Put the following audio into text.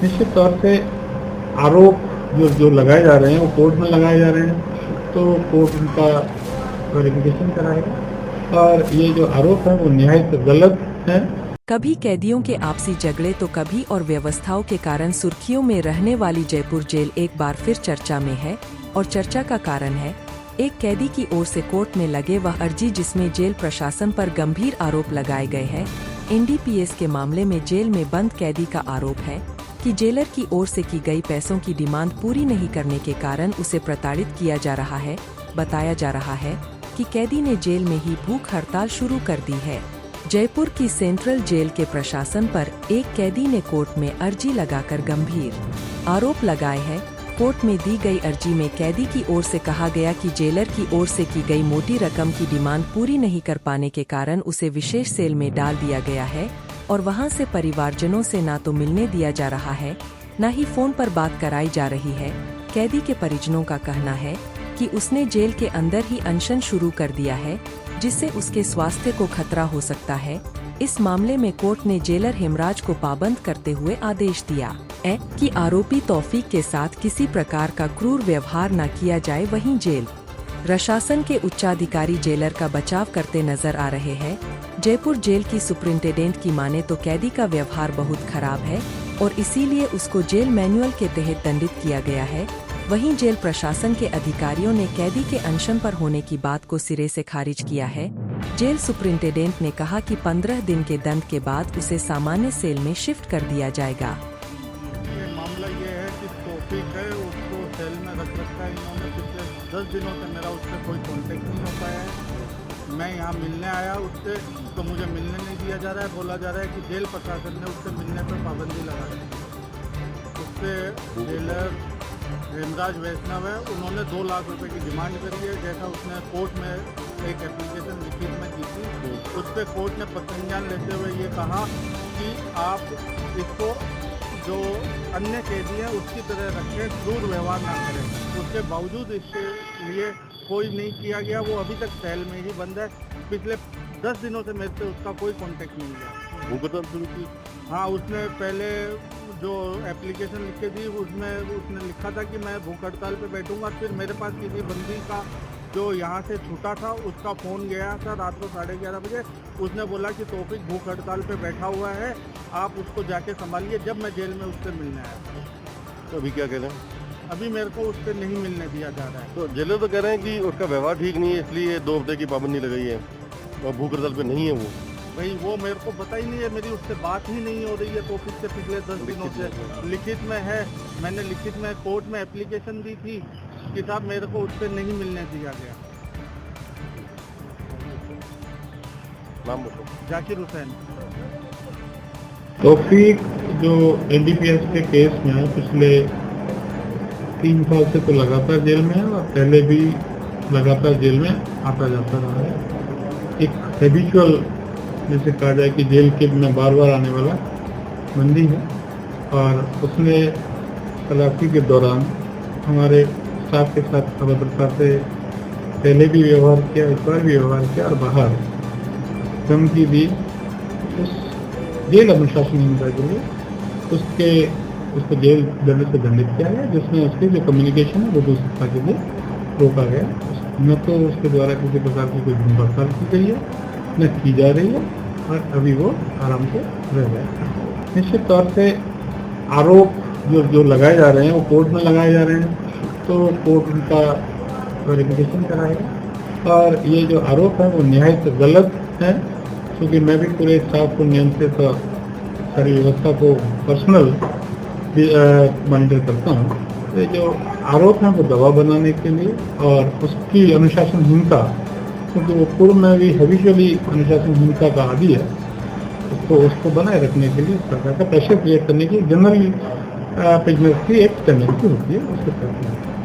निश्चित तौर से आरोप जो लगाए जा रहे हैं वो कोर्ट में लगाए जा रहे हैं, तो कोर्ट उनका वेरिफिकेशन कराएगा और ये जो आरोप है वो निहायत गलत है। कभी कैदियों के आपसी झगड़े तो कभी और व्यवस्थाओं के कारण सुर्खियों में रहने वाली जयपुर जेल एक बार फिर चर्चा में है और चर्चा का कारण है एक कैदी की ओर से कोर्ट में लगे वह अर्जी जिसमें जेल प्रशासन पर गंभीर आरोप लगाए गए हैं। एनडीपीएस के मामले में जेल में बंद कैदी का आरोप है कि जेलर की ओर से की गई पैसों की डिमांड पूरी नहीं करने के कारण उसे प्रताड़ित किया जा रहा है। बताया जा रहा है कि कैदी ने जेल में ही भूख हड़ताल शुरू कर दी है। जयपुर की सेंट्रल जेल के प्रशासन पर एक कैदी ने कोर्ट में अर्जी लगाकर गंभीर आरोप लगाए हैं। कोर्ट में दी गई अर्जी में कैदी की ओर से कहा गया कि जेलर की ओर से की गई मोटी रकम की डिमांड पूरी नहीं कर पाने के कारण उसे विशेष सेल में डाल दिया गया है और वहां से परिवारजनों से ना तो मिलने दिया जा रहा है, न ही फोन पर बात कराई जा रही है। कैदी के परिजनों का कहना है कि उसने जेल के अंदर ही अनशन शुरू कर दिया है, जिससे उसके स्वास्थ्य को खतरा हो सकता है। इस मामले में कोर्ट ने जेलर हेमराज को पाबंद करते हुए आदेश दिया है कि आरोपी तौफीक के साथ किसी प्रकार का क्रूर व्यवहार न किया जाए। वहीं जेल प्रशासन के उच्चाधिकारी जेलर का बचाव करते नजर आ रहे हैं। जयपुर जेल की सुपरिंटेंडेंट की माने तो कैदी का व्यवहार बहुत खराब है और इसीलिए उसको जेल मैनुअल के तहत दंडित किया गया है। वहीं जेल प्रशासन के अधिकारियों ने कैदी के अनशन पर होने की बात को सिरे से खारिज किया है। जेल सुपरिंटेंडेंट ने कहा कि 15 दिन के दंड के बाद उसे सामान्य सेल में शिफ्ट कर दिया जाएगा। ये मामला ये है कि तौफीक है, उसको सेल में रख रखा है इन्होंने। पिछले 10 दिनों से मेरा उससे कोई कॉन्टेक्ट नहीं हो पाया है। मैं यहाँ मिलने आया उससे तो मुझे मिलने नहीं दिया जा रहा है। बोला जा रहा है कि जेल प्रशासन ने उससे मिलने पर पाबंदी लगा दी। उससे जेलर हेमराज वैष्णव है, उन्होंने 2 लाख रुपए की डिमांड करी है, जैसा उसने कोर्ट में एक एप्लीकेशन लिखित में की थी। उस पर कोर्ट ने पत्रज्ञान लेते हुए ये कहा कि आप इसको जो अन्य कैदी हैं उसकी तरह रखें, क्रूर व्यवहार ना करें। उसके बावजूद इसके लिए कोई नहीं किया गया। वो अभी तक सेल में ही बंद है। पिछले 10 दिनों से मेरे से उसका कोई कांटेक्ट नहीं हुआ। भूख हड़ताल शुरू की? हाँ, उसने पहले जो एप्लीकेशन लिख के दी उसमें उसने लिखा था कि मैं भूख हड़ताल पे बैठूंगा। फिर मेरे पास किसी बंदी का जो यहाँ से छूटा था उसका फ़ोन गया था रात को 11:30 बजे। उसने बोला कि तौफीक भूख हड़ताल पे बैठा हुआ है, आप उसको जाके संभालिए। जब मैं जेल में उससे मिलने आया था। तो अभी क्या कह रहे हैं? अभी मेरे को उससे नहीं मिलने दिया जा रहा है। तो जेलर तो कह रहे हैं कि उसका व्यवहार ठीक नहीं है, इसलिए 2 हफ्ते की पाबंदी लगाई है और भूख हड़ताल पे नहीं है वो। भाई वो मेरे को पता ही नहीं है, मेरी उससे बात ही नहीं हो रही है तौफीक से पिछले 10 दिनों से। लिखित में है, मैंने लिखित में कोर्ट में एप्लीकेशन दी थी कि साहब मेरे को उससे नहीं मिलने दिया गया। नाम बताओ। जाकिर हुसैन। तौफीक जो एनडीपीएस के केस में है, पिछले 3 साल से तो लगातार जेल में है और पहले भी लगातार जेल में आता जाता रहा है। एक हैबिचुअल जैसे कहा जाए कि जेल के में बार बार आने वाला बंदी है और उसने तलाशी के दौरान हमारे स्टाफ के साथ अभद्रता से पहले भी व्यवहार किया, इस बार भी व्यवहार किया और बाहर धमकी दी। उस जेल अनुशासनहीनता के लिए उसको जेल दंड से दंडित किया गया, जिसमें उसकी जो कम्युनिकेशन है वो दूसरी के लिए रोका गया। न तो उसके द्वारा किसी प्रकार की कोई भूख हड़ताल की गई है, न की जा रही है और अभी वो आराम से रह गया है। निश्चित तौर से आरोप जो लगाए जा रहे हैं वो कोर्ट में लगाए जा रहे हैं, तो कोर्ट उनका वेरिफिकेशन कराएगा और ये जो आरोप है वो निहायत गलत है। क्योंकि मैं भी पूरे स्टाफ को नियंत्रित और सारी व्यवस्था को पर्सनल मॉनिटर करता हूँ। तो जो आरोप है वो दबाव बनाने के लिए और उसकी अनुशासनहीनता, क्योंकि वो पूर्व में भी हैबिचुअली अनुशासनहीनता का आदी है, उसको बनाए रखने के लिए इस प्रकार का प्रेशर क्रिएट करने की जनरल बिजनेस की एक टेंडेंसी होती है, उसके साथ